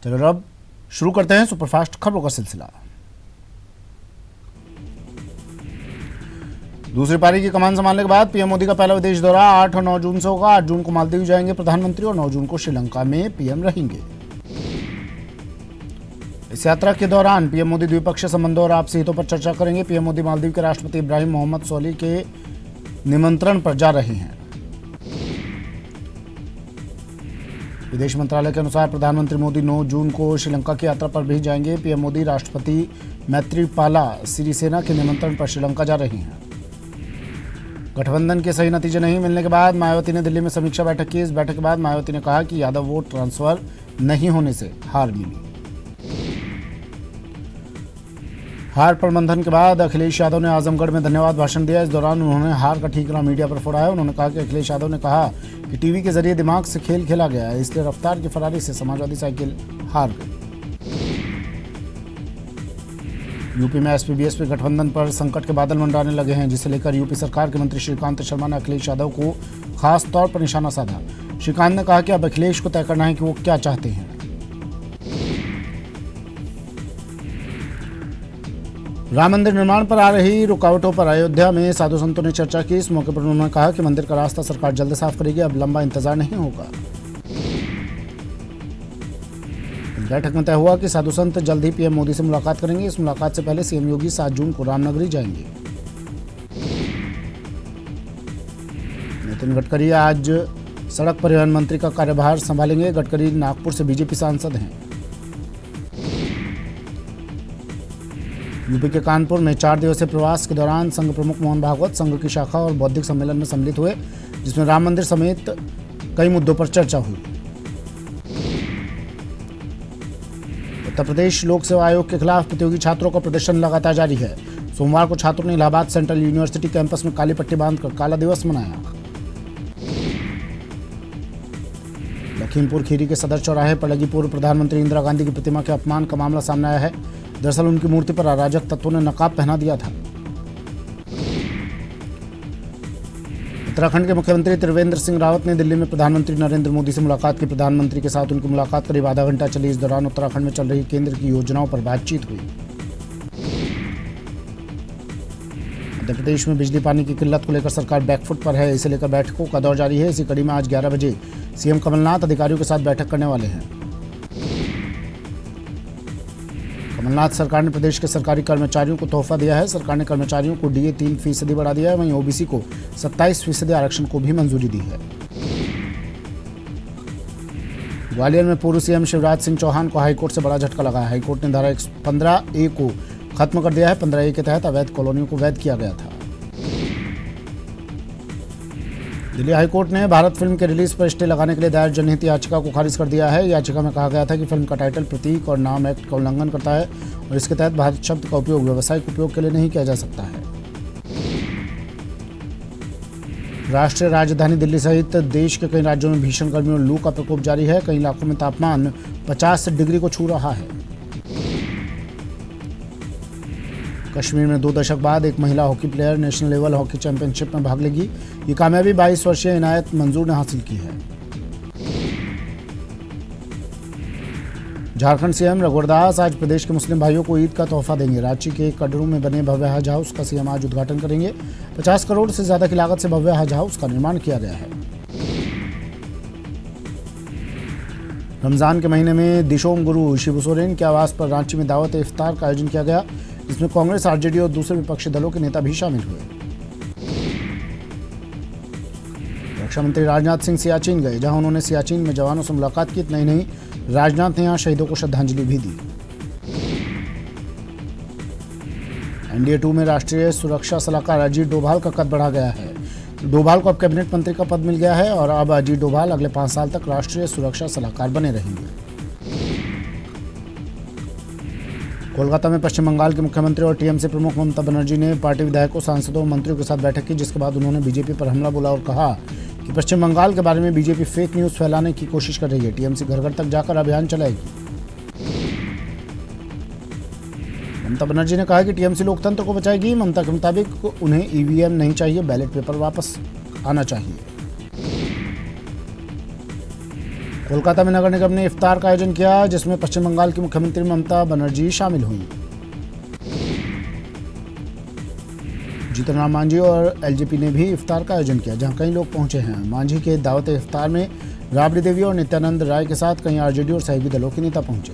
तो अब शुरू करते हैं सुपरफास्ट खबरों का सिलसिला। दूसरी पारी की कमान संभालने के बाद पीएम मोदी का पहला विदेश दौरा 8 और 9 जून से होगा। 8 जून को मालदीव जाएंगे प्रधानमंत्री और 9 जून को श्रीलंका में पीएम रहेंगे। इस यात्रा के दौरान पीएम मोदी द्विपक्षीय संबंधों और आपसी हितों पर चर्चा करेंगे। पीएम मोदी मालदीव के राष्ट्रपति इब्राहिम मोहम्मद सोली के निमंत्रण पर जा रहे हैं। विदेश मंत्रालय के अनुसार प्रधानमंत्री मोदी 9 जून को श्रीलंका की यात्रा पर भी जाएंगे। पीएम मोदी राष्ट्रपति मैत्रीपाला सिरिसेना के निमंत्रण पर श्रीलंका जा रहे हैं। गठबंधन के सही नतीजे नहीं मिलने के बाद मायावती ने दिल्ली में समीक्षा बैठक की। इस बैठक के बाद मायावती ने कहा कि यादव वोट ट्रांसफर नहीं होने से हार मिली। हार प्रबंधन के बाद अखिलेश यादव ने आजमगढ़ में धन्यवाद भाषण दिया। इस दौरान उन्होंने हार का ठीकरा मीडिया पर फोड़ा है। उन्होंने कहा कि अखिलेश यादव ने कहा कि टीवी के जरिए दिमाग से खेल खेला गया है, इसलिए रफ्तार की फरारी से समाजवादी साइकिल हार गई। यूपी में एसपी बीएसपी गठबंधन पर संकट के बादल मंडराने लगे हैं, जिसे लेकर यूपी सरकार के मंत्री श्रीकांत शर्मा ने अखिलेश यादव को खास तौर पर निशाना साधा। श्रीकांत ने कहा कि अब अखिलेश को तय करना है कि वो क्या चाहते हैं। राम मंदिर निर्माण पर आ रही रुकावटों पर अयोध्या में साधु संतों ने चर्चा की। इस मौके पर उन्होंने कहा कि मंदिर का रास्ता सरकार जल्द साफ करेगी, अब लंबा इंतजार नहीं होगा। इस बैठक में तय हुआ कि साधु संत जल्द ही पीएम मोदी से मुलाकात करेंगे। इस मुलाकात से पहले सीएम योगी 7 जून को रामनगरी जाएंगे। नितिन गडकरी आज सड़क परिवहन मंत्री का कार्यभार संभालेंगे। गडकरी नागपुर से बीजेपी सांसद हैं। यूपी के कानपुर में 4 दिवसीय प्रवास के दौरान संघ प्रमुख मोहन भागवत संघ की शाखा और बौद्धिक सम्मेलन में सम्मिलित हुए, जिसमें राम मंदिर समेत कई मुद्दों पर चर्चा हुई। उत्तर प्रदेश लोक सेवा आयोग के खिलाफ प्रतियोगी छात्रों का प्रदर्शन लगातार जारी है। सोमवार को छात्रों ने इलाहाबाद सेंट्रल यूनिवर्सिटी कैंपस में काली पट्टी बांधकर काला दिवस मनाया। लखीमपुर खीरी के सदर चौराहे पर लगी पूर्व प्रधानमंत्री इंदिरा गांधी की प्रतिमा के अपमान का मामला सामने आया है। दरअसल उनकी मूर्ति पर अराजक तत्वों ने नकाब पहना दिया था। उत्तराखंड के मुख्यमंत्री त्रिवेंद्र सिंह रावत ने दिल्ली में प्रधानमंत्री नरेंद्र मोदी से मुलाकात की। प्रधानमंत्री के साथ उनकी मुलाकात करीब आधा घंटा चली। इस दौरान उत्तराखंड में चल रही केंद्र की योजनाओं पर बातचीत हुई। मध्य प्रदेश में बिजली पानी की किल्लत को लेकर सरकार बैकफुट पर है, इसे लेकर बैठकों का दौर जारी है। इसी कड़ी में आज 11 बजे सीएम कमलनाथ अधिकारियों के साथ बैठक करने वाले हैं। कमलनाथ सरकार ने प्रदेश के सरकारी कर्मचारियों को तोहफा दिया है। सरकार ने कर्मचारियों को डीए 3% बढ़ा दिया है, वहीं ओबीसी को 27% आरक्षण को भी मंजूरी दी है। ग्वालियर में पूर्व सीएम शिवराज सिंह चौहान को हाईकोर्ट से बड़ा झटका लगा है। हाईकोर्ट ने धारा 15A को खत्म कर दिया है। 15A के तहत अवैध कॉलोनियों को वैध किया गया था। दिल्ली हाईकोर्ट ने भारत फिल्म के रिलीज पर स्टे लगाने के लिए दायर जनहित याचिका को खारिज कर दिया है। याचिका में कहा गया था कि फिल्म का टाइटल, प्रतीक और नाम एक्ट का उल्लंघन करता है और इसके तहत भारत शब्द का उपयोग व्यावसायिक उपयोग के लिए नहीं किया जा सकता है। राष्ट्रीय राजधानी दिल्ली सहित देश के कई राज्यों में भीषण गर्मी और लू का प्रकोप जारी है। कई इलाकों में तापमान 50 डिग्री को छू रहा है। कश्मीर में 2 दशक बाद एक महिला hockey player national level hockey championship में भाग लेगी। ये कामयाबी 22 वर्षीय इनायत मंजूर ने हासिल की है। झारखंड सीएम रघुवर दास आज प्रदेश के मुस्लिम भाइयों को ईद का तोहफा देंगे। रांची के कटरू में बने भव्य हज हाउस का सीएम आज उद्घाटन करेंगे। 50 करोड़ से ज्यादा की लागत से भव्य हज हाउस का निर्माण किया गया है। रमजान के महीने में दिशोम गुरु शिबू सोरेन के आवास पर रांची में दावत इफ्तार का आयोजन किया गया, जिसमें कांग्रेस, आरजेडी और दूसरे विपक्षी दलों के नेता भी शामिल हुए। रक्षा मंत्री राजनाथ सिंह सियाचिन गए, जहां उन्होंने सियाचिन में जवानों से मुलाकात की। इतना ही नहीं, राजनाथ ने यहां शहीदों को श्रद्धांजलि भी दी। एनडीए 2 में राष्ट्रीय सुरक्षा सलाहकार अजीत डोभाल का कद बढ़ा गया है। डोभाल को अब कैबिनेट मंत्री का पद मिल गया है और अब अजीत डोभाल अगले 5 साल तक राष्ट्रीय सुरक्षा सलाहकार बने रहेंगे। कोलकाता में पश्चिम बंगाल के मुख्यमंत्री और टीएमसी प्रमुख ममता बनर्जी ने पार्टी विधायकों, सांसदों और मंत्रियों के साथ बैठक की, जिसके बाद उन्होंने बीजेपी पर हमला बोला और कहा कि पश्चिम बंगाल के बारे में बीजेपी फेक न्यूज फैलाने की कोशिश कर रही है। टीएमसी घर घर तक जाकर अभियान चलाएगी। ममता बनर्जी ने कहा कि टीएमसी लोकतंत्र को बचाएगी। ममता के मुताबिक उन्हें ईवीएम नहीं चाहिए, बैलेट पेपर वापस आना चाहिए। कोलकाता में नगर निगम ने इफ्तार का आयोजन किया, जिसमें पश्चिम बंगाल की मुख्यमंत्री ममता बनर्जी शामिल हुई। जीतन राम मांझी और एलजेपी ने भी इफ्तार का आयोजन किया, जहां कई लोग पहुंचे हैं। मांझी के दावत इफ्तार में राबड़ी देवी और नित्यानंद राय के साथ कई आरजेडी और सहयोगी दलों के नेता पहुंचे।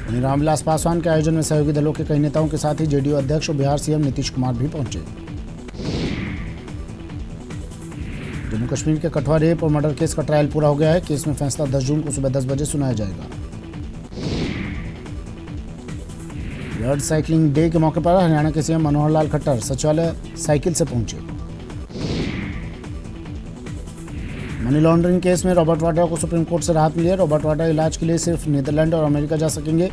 वहीं रामविलास पासवान के आयोजन में सहयोगी दलों के कई नेताओं के साथ ही जेडीयू अध्यक्ष और बिहार सीएम नीतीश कुमार भी पहुंचे। जम्मू कश्मीर के कठुआ रेप और मर्डर केस का ट्रायल पूरा हो गया है। केस में फैसला 10 जून को सुबह 10 बजे सुनाया जाएगा। वर्ल्ड साइकिलिंग डे के मौके पर हरियाणा के सीएम मनोहर लाल खट्टर सचिवालय साइकिल से पहुंचे। मनी लॉन्ड्रिंग केस में रॉबर्ट वाड्रा को सुप्रीम कोर्ट से राहत मिली है। रॉबर्ट वाड्रा इलाज के लिए सिर्फ नीदरलैंड और अमेरिका जा सकेंगे।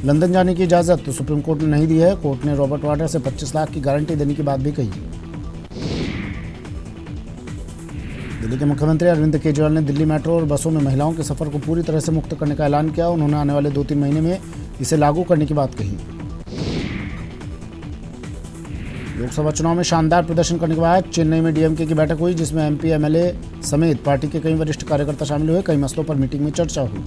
लंदन जाने की इजाजत तो सुप्रीम कोर्ट ने नहीं दी है। कोर्ट ने रॉबर्ट वाड्रा से 25 लाख की गारंटी देने की बात भी कही। दिल्ली के मुख्यमंत्री अरविंद केजरीवाल ने दिल्ली मेट्रो और बसों में महिलाओं के सफर को पूरी तरह से मुक्त करने का ऐलान किया। उन्होंने आने वाले 2-3 महीने में इसे लागू करने की बात कही। लोकसभा चुनाव में शानदार प्रदर्शन करने के बाद चेन्नई में डीएमके की बैठक हुई, जिसमें एमपी एमएलए समेत पार्टी के कई वरिष्ठ कार्यकर्ता शामिल हुए। कई मसलों पर मीटिंग में चर्चा हुई।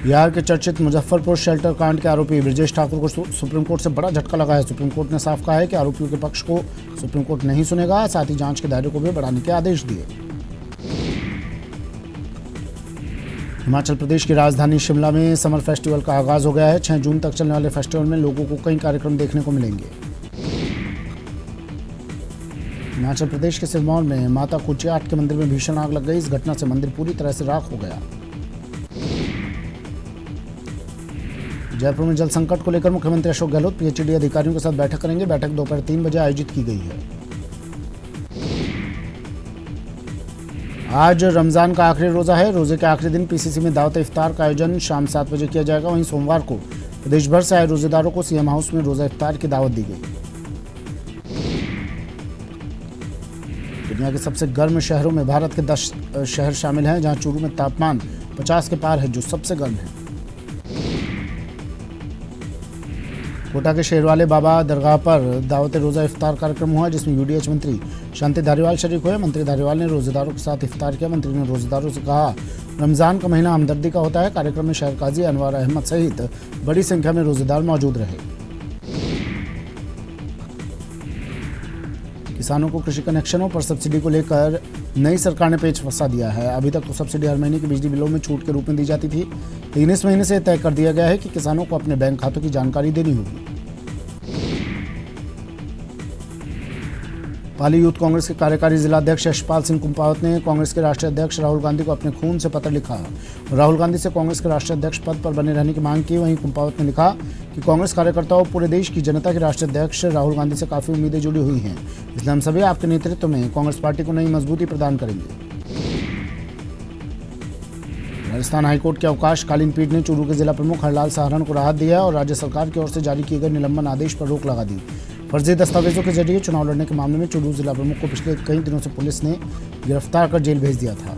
बिहार के चर्चित मुजफ्फरपुर शेल्टर कांड के आरोपी ब्रजेश ठाकुर को सुप्रीम कोर्ट से बड़ा झटका लगा है। सुप्रीम कोर्ट ने साफ कहा है कि आरोपियों के पक्ष को सुप्रीम कोर्ट नहीं सुनेगा, साथ ही जांच के दायरे को भी बढ़ाने के आदेश दिए। हिमाचल प्रदेश की राजधानी शिमला में समर फेस्टिवल का आगाज हो गया है। 6 जून तक चलने वाले फेस्टिवल में लोगों को कई कार्यक्रम देखने को मिलेंगे। हिमाचल प्रदेश के सिरमौर में माता कुचियाट के मंदिर में भीषण आग लग गई। इस घटना से मंदिर पूरी तरह से राख हो गया। जयपुर में जल संकट को लेकर मुख्यमंत्री अशोक गहलोत पीएचईडी अधिकारियों के साथ बैठक करेंगे। बैठक दोपहर 3 बजे आयोजित की गई है। आज रमजान का आखिरी रोजा है। रोजे के आखिरी दिन पीसीसी में दावत इफ्तार का आयोजन शाम 7 बजे किया जाएगा। वहीं सोमवार को प्रदेश भर से आए रोजेदारों को सीएम हाउस में रोजा इफ्तार की दावत दी गई। दुनिया के सबसे गर्म शहरों में भारत के 10 शहर शामिल हैं, जहां चूरू में तापमान 50 के पार है, जो सबसे गर्म है। कोटा के शेरवाले बाबा दरगाह पर दावत रोज़ा इफ्तार कार्यक्रम हुआ, जिसमें यूडीएच मंत्री शांति धारीवाल शरीक हुए। मंत्री धारीवाल ने रोजेदारों के साथ इफ्तार किया। मंत्री ने रोजेदारों से कहा, रमज़ान का महीना हमदर्दी का होता है। कार्यक्रम में शहर काजी अनवर अहमद सहित बड़ी संख्या में रोजेदार मौजूद रहे। किसानों को कृषि कनेक्शनों पर सब्सिडी को लेकर नई सरकार ने पेच फंसा दिया है। अभी तक तो सब्सिडी हर महीने की बिजली बिलों में छूट के रूप में दी जाती थी, लेकिन इस महीने से तय कर दिया गया है कि किसानों को अपने बैंक खातों की जानकारी देनी होगी। पाली यूथ कांग्रेस के कार्यकारी जिलाध्यक्ष यशपाल सिंह कुंपावत ने कांग्रेस के राष्ट्रीय अध्यक्ष राहुल गांधी को अपने खून से पत्र लिखा और राहुल गांधी से कांग्रेस के राष्ट्रीय अध्यक्ष पद पर बने रहने की मांग की। वहीं कुंपावत ने लिखा कि कांग्रेस कार्यकर्ताओं पूरे देश की जनता के राष्ट्रीय अध्यक्ष राहुल गांधी से काफ़ी उम्मीदें जुड़ी हुई हैं, इसलिए हम सभी आपके नेतृत्व में कांग्रेस पार्टी को नई मजबूती प्रदान करेंगे। राजस्थान हाईकोर्ट के अवकाशकालीन पीठ ने चूरू के जिला प्रमुख हरलाल सहारण को राहत दिया और राज्य सरकार की ओर से जारी किए गए निलंबन आदेश पर रोक लगा दी। फर्जी दस्तावेजों के जरिए चुनाव लड़ने के मामले में चूरू जिला प्रमुख को पिछले कई दिनों से पुलिस ने गिरफ्तार कर जेल भेज दिया था।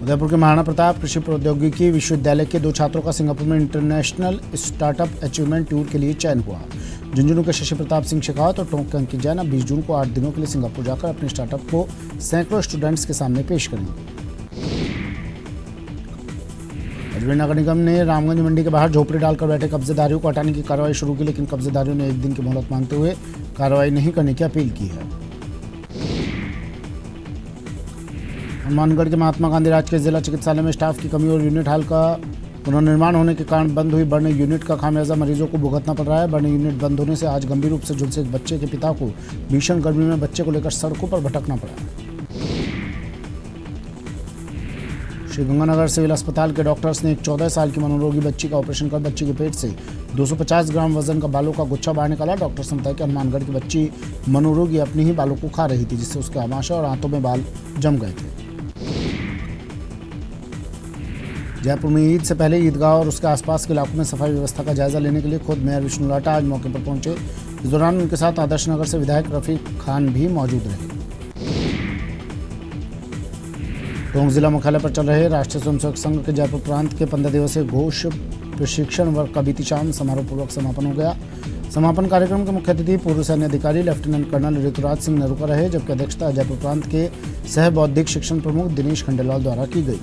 उदयपुर के महाराणा प्रताप कृषि प्रौद्योगिकी विश्वविद्यालय के 2 छात्रों का सिंगापुर में इंटरनेशनल स्टार्टअप अचीवमेंट टूर के लिए चयन हुआ। झुंझुनू के शशि प्रताप सिंह शेखावत और टोंक के अंकित जैन अब 20 जून को 8 दिनों के लिए सिंगापुर जाकर अपने स्टार्टअप को सैकड़ों स्टूडेंट्स के सामने पेश करेंगे। अजमेर नगर निगम ने रामगंज मंडी के बाहर झोपड़ी डालकर बैठे कब्जेदारियों को हटाने की कार्रवाई शुरू की, लेकिन कब्जेदारियों ने 1 दिन की मोहलत मांगते हुए कार्रवाई नहीं करने की अपील की है। हनुमानगढ़ के महात्मा गांधी राजकीय जिला चिकित्सालय में स्टाफ की कमी और यूनिट हाल का पुनर्निर्माण होने के कारण बंद हुई बर्न यूनिट का खामियाजा मरीजों को भुगतना पड़ रहा है। बर्न यूनिट बंद होने से आज गंभीर रूप से झुलसे एक बच्चे के पिता को भीषण गर्मी में बच्चे को लेकर सड़कों पर भटकना पड़ा। श्रीगंगानगर सिविल अस्पताल के डॉक्टर्स ने एक 14 साल की मनोरोगी बच्ची का ऑपरेशन कर बच्ची के पेट से 250 ग्राम वजन का बालों का गुच्छा बाहर निकाला। डॉक्टर्स ने बताया कि हनुमानगढ़ की बच्ची मनोरोगी अपनी ही बालों को खा रही थी, जिससे उसके आमाशय और हाथों में बाल जम गए थे। जयपुर में ईद से पहले ईदगाह और उसके आसपास के इलाकों में सफाई व्यवस्था का जायजा लेने के लिए खुद मेयर विष्णु लाटा आज मौके पर पहुंचे। इस दौरान उनके साथ आदर्श नगर से विधायक रफीक खान भी मौजूद रहे। टोंक जिला मुख्यालय पर चल रहे राष्ट्रीय स्वयंसेवक संघ के जयपुर प्रांत के 15 दिवसीय घोष प्रशिक्षण वर्ग का बीती शाम समारोहपूर्वक समापन हो गया। समापन कार्यक्रम के मुख्य अतिथि पूर्व सैन्य अधिकारी लेफ्टिनेंट कर्नल ऋतुराज सिंह नरूका रहे, जबकि अध्यक्षता जयपुर प्रांत के सह बौद्धिक शिक्षण प्रमुख दिनेश खंडेलवाल द्वारा की गई।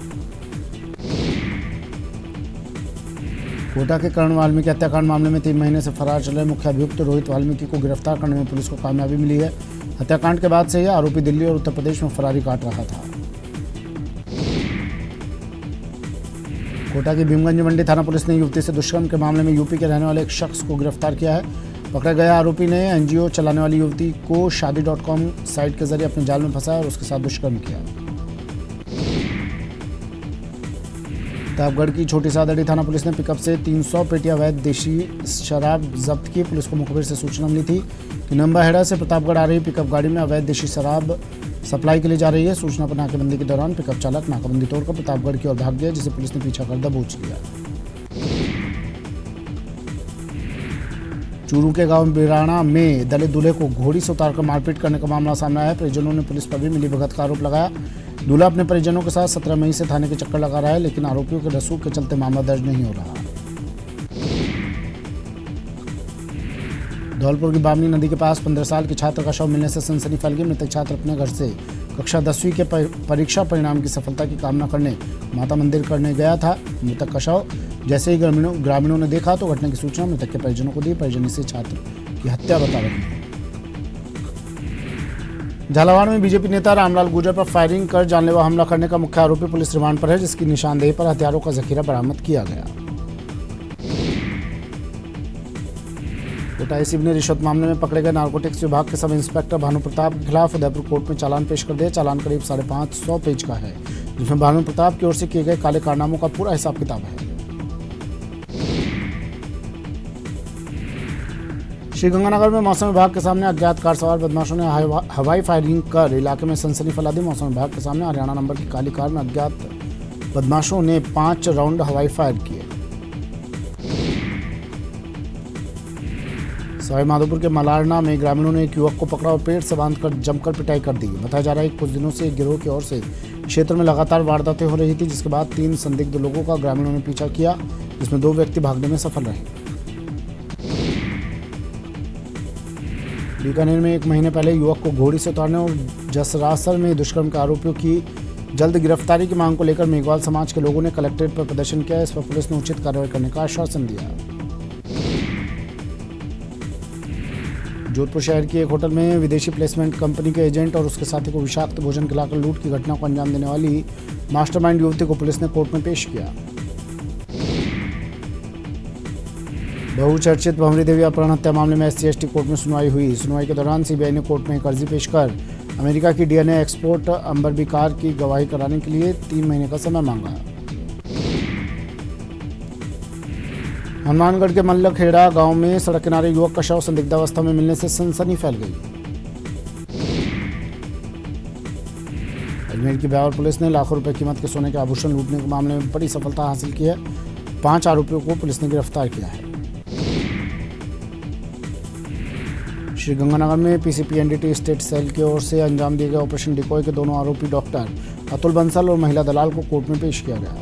कोटा के कर्ण वाल्मीकि हत्याकांड मामले में 3 महीने से फरार चल रहे मुख्य अभियुक्त रोहित वाल्मीकि को गिरफ्तार करने में पुलिस को कामयाबी मिली है। हत्याकांड के बाद से यह आरोपी दिल्ली और उत्तर प्रदेश में फरारी काट रहा था। कोटा की भीमगंज मंडी थाना पुलिस ने युवती से दुष्कर्म के मामले में यूपी के रहने वाले एक शख्स को गिरफ्तार किया है। पकड़े गए आरोपी ने एनजीओ चलाने वाली युवती को शादी.com साइट के जरिए अपने जाल में फंसाया और उसके साथ दुष्कर्म किया। प्रतापगढ़ की छोटी सादड़ी थाना पुलिस ने पिकअप से 300 पेटी अवैध देशी शराब जब्त की। पुलिस को मुखबिर से सूचना मिली थी कि नंबाहेड़ा से प्रतापगढ़ आ रही पिकअप गाड़ी में अवैध देशी शराब सप्लाई के लिए जा रही है। सूचना पर नाकाबंदी के दौरान पिकअप चालक नाकाबंदी तोड़कर प्रतापगढ़ की ओर भाग गया, जिसे पुलिस ने पीछा कर दबोच लिया। चूरू के गांव बिराना में दलित दूल्हे को घोड़ी से उतारकर मारपीट करने का मामला सामने आया है। परिजनों ने पुलिस पर भी मिलीभगत का आरोप लगाया। दूल्हा अपने परिजनों के साथ 17 मई से थाने के चक्कर लगा रहा है, लेकिन आरोपियों के रसूख के चलते मामला दर्ज नहीं हो रहा। धौलपुर की बामनी नदी के पास 15 साल के छात्र का शव मिलने से सनसनी फैल गई। मृतक छात्र अपने घर से कक्षा 10वीं के परीक्षा परिणाम की सफलता की कामना करने माता मंदिर करने गया था। मृतक का शव जैसे ही ग्रामीणों ने देखा तो घटना की सूचना मृतक के परिजनों को दी। परिजन इसे छात्र की हत्या बता रहे हैं। झालावाड़ में बीजेपी नेता रामलाल गुर्जर पर फायरिंग कर जानलेवा हमला करने का मुख्य आरोपी पुलिस रिमांड पर है, जिसकी निशानदेही पर हथियारों का जखीरा बरामद किया गया। कोटा एसीबी ने रिश्वत मामले में पकड़े गए नारकोटिक्स विभाग के सब इंस्पेक्टर भानु प्रताप के खिलाफ उदयपुर कोर्ट में चालान पेश कर दिया। चालान करीब 550 पेज का है, जिसमें भानु प्रताप की ओर से किए गए काले कारनामों का पूरा हिसाब किताब है। श्रीगंगानगर में मौसम विभाग के सामने अज्ञात कार सवार बदमाशों ने हवाई फायरिंग कर इलाके में सनसनी फैला दी। मौसम विभाग के सामने हरियाणा नंबर की काली कार में अज्ञात बदमाशों ने 5 राउंड हवाई फायर किए। सवाई माधोपुर के मलारना में ग्रामीणों ने एक युवक को पकड़ा और पेट से बांधकर जमकर पिटाई कर दी। बताया जा रहा है कि कुछ दिनों से एक गिरोह की ओर से क्षेत्र में लगातार वारदातें हो रही थी, जिसके बाद 3 संदिग्ध लोगों का ग्रामीणों ने पीछा किया, जिसमें 2 व्यक्ति भागने में सफल रहे। बीकानेर में 1 महीने पहले युवक को घोड़ी से उतारने और जसरासर में दुष्कर्म के आरोपियों की जल्द गिरफ्तारी की मांग को लेकर मेघवाल समाज के लोगों ने कलेक्ट्रेट पर प्रदर्शन किया। इस पर पुलिस ने उचित कार्रवाई करने का आश्वासन दिया। जोधपुर शहर की एक होटल में विदेशी प्लेसमेंट कंपनी के एजेंट और उसके साथी को विषाक्त भोजन खिलाकर लूट की घटना को अंजाम देने वाली मास्टरमाइंड युवती को पुलिस ने कोर्ट में पेश किया। बहुचर्चित भंवरी देवी अपहरण हत्या मामले में SC/ST कोर्ट में सुनवाई हुई। सुनवाई के दौरान सीबीआई ने कोर्ट में एक अर्जी पेश कर अमेरिका की DNA एक्सपोर्ट अंबर बिकार की गवाही कराने के लिए 3 महीने का समय मांगा। हनुमानगढ़ के मल्लखेड़ा गांव में सड़क किनारे युवक का शव संदिग्धावस्था में मिलने से सनसनी फैल गई। अजमेर की ब्यावर पुलिस ने लाखों रुपए कीमत के सोने के आभूषण लूटने के मामले में बड़ी सफलता हासिल की है। 5 आरोपियों को पुलिस ने गिरफ्तार किया है। श्रीगंगानगर में PCP-NDT स्टेट सेल की ओर से अंजाम दिए गए ऑपरेशन डिकॉय के दोनों आरोपी डॉक्टर अतुल बंसल और महिला दलाल को कोर्ट में पेश किया गया।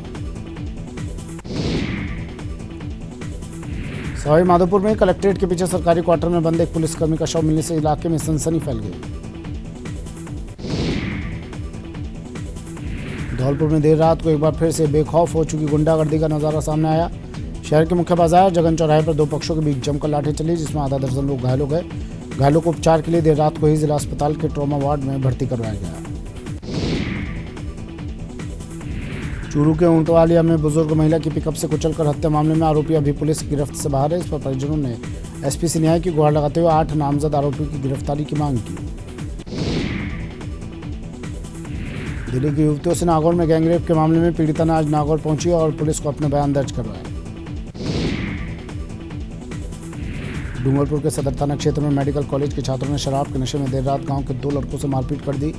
सवाई माधोपुर में कलेक्ट्रेट के पीछे सरकारी क्वार्टर में बंद एक पुलिसकर्मी का शव मिलने से इलाके में सनसनी फैल गई। धौलपुर में देर रात को एक बार फिर से बेखौफ हो चुकी गुंडागर्दी का नजारा सामने आया। शहर के मुख्य बाजार जगन चौराहे पर 2 पक्षों के बीच जमकर लाठी चली, जिसमें आधा दर्जन लोग घायल हो गए। घायलों को उपचार के लिए देर रात को ही जिला अस्पताल के ट्रॉमा वार्ड में भर्ती करवाया गया। चूरू के ऊंटवालिया में बुजुर्ग महिला की पिकअप से कुचलकर हत्या मामले में आरोपी अभी पुलिस की गिरफ्त से बाहर है। इस पर परिजनों ने SP से न्याय की गुहार लगाते हुए 8 नामजद आरोपियों की गिरफ्तारी की मांग की। दिल्ली की युवतियों से नागौर में गैंगरेप के मामले में पीड़िता ने आज नागौर पहुंची और पुलिस को अपने बयान दर्ज करवाए। डूंगरपुर के सदर थाना क्षेत्र में मेडिकल कॉलेज के छात्रों ने शराब के नशे में देर रात गांव के 2 लड़कों से मारपीट कर दी।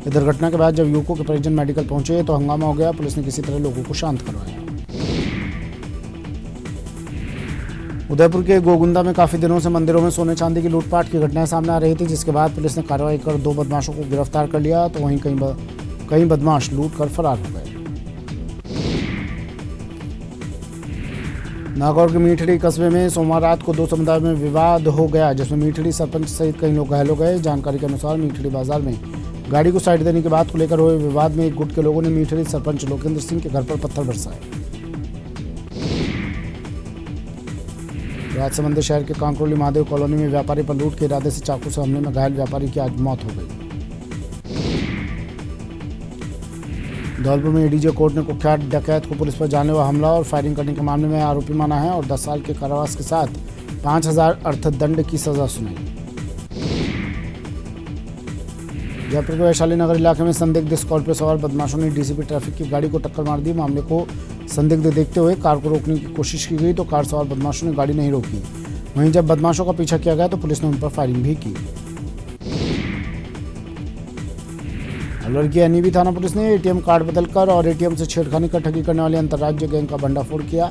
इधर घटना के बाद जब युवकों के परिजन मेडिकल पहुंचे तो हंगामा हो गया। पुलिस ने किसी तरह लोगों को शांत करवाया। उदयपुर के गोगुंदा में काफी दिनों से मंदिरों में सोने चांदी की लूटपाट की घटनाएं सामने आ रही थी, जिसके बाद पुलिस ने कार्रवाई कर 2 बदमाशों को गिरफ्तार कर लिया, तो वहीं कई बदमाश लूट कर फरार हो गए। नागौर के मीठड़ी कस्बे में सोमवार रात को दो समुदायों में विवाद हो गया, जिसमें मीठड़ी सरपंच सहित कई लोग घायल हो गए। जानकारी के अनुसार मीठड़ी बाजार में गाड़ी को साइड देने की बात को लेकर हुए विवाद में एक गुट के लोगों ने मीठड़ी सरपंच लोकेंद्र सिंह के घर पर पत्थर बरसाए। राजसमंद शहर के कांकरोली महादेव कॉलोनी में व्यापारी पर लूट के इरादे से चाकू से हमले में घायल व्यापारी की आज मौत हो गई। धौलपुर में एडीजे कोर्ट ने कुख्यात डकैत को पुलिस पर जानलेवा हमला और फायरिंग करने के मामले में आरोपी माना है और 10 साल के कारावास के साथ 5,000 अर्थदंड की सजा सुनाई। जयपुर के वैशाली नगर इलाके में संदिग्ध स्कॉर्पियो सवार बदमाशों ने डीसीपी ट्रैफिक की गाड़ी को टक्कर मार दी। मामले को संदिग्ध देखते हुए कार को रोकने की कोशिश की गई तो कार सवार बदमाशों ने गाड़ी नहीं रोकी। वहीं जब बदमाशों का पीछा किया गया तो पुलिस ने उन पर फायरिंग भी की। अलवर की एनईबी थाना पुलिस ने एटीएम कार्ड बदलकर और एटीएम से छेड़खानी कर ठगी करने वाले अंतर्राज्यीय गैंग का भंडाफोड़ किया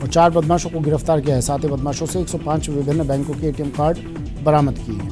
और 4 बदमाशों को गिरफ्तार किया है। साथ ही बदमाशों से 105 विभिन्न बैंकों के एटीएम कार्ड बरामद किए हैं।